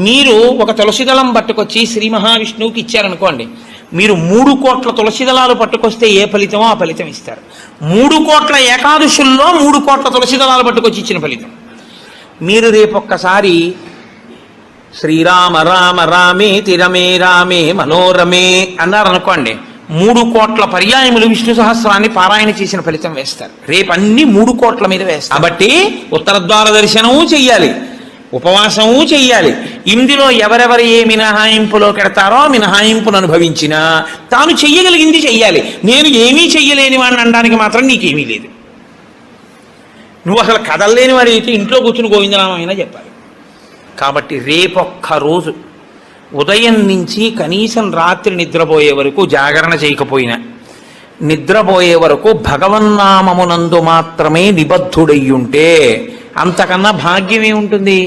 మీరు ఒక తులసి దళం పట్టుకొచ్చి శ్రీ మహావిష్ణువుకి ఇచ్చారనుకోండి, మీరు 3 కోట్ల తులసి దళాలు పట్టుకొస్తే ఏ ఫలితమో ఆ ఫలితం ఇస్తారు. 3 కోట్ల ఏకాదశుల్లో 3 కోట్ల తులసి దళాలు పట్టుకొచ్చి ఇచ్చిన ఫలితం. మీరు రేపొక్కసారి శ్రీరామ రామ రామేతి రమే రామే మనోరమే అన్నారనుకోండి, 3 కోట్ల పర్యాయములు విష్ణు సహస్రాన్ని పారాయణ చేసిన ఫలితం వేస్తారు. రేపు అన్ని 3 కోట్ల మీద వేస్తారు. కాబట్టి ఉత్తరద్వార దర్శనము చెయ్యాలి, ఉపవాసము చెయ్యాలి. ఇందులో ఎవరెవరు ఏ మినహాయింపులో కెడతారో మినహాయింపును అనుభవించినా తాను చెయ్యగలిగింది చెయ్యాలి. నేను ఏమీ చెయ్యలేని వాడిని అనడానికి మాత్రం నీకేమీ లేదు. నువ్వు అసలు కదలలేని వాడు అయితే ఇంట్లో కూర్చుని గోవిందనామైనా చెప్పాలి. కాబట్టి రేపొక్క రోజు ఉదయం నుంచి కనీసం రాత్రి నిద్రపోయే వరకు జాగరణ చేయకపోయినా, నిద్రపోయే వరకు భగవన్నామమునందు మాత్రమే నిబద్ధుడయ్యుంటే అంతకన్నా భాగ్యమే ఉంటుంది.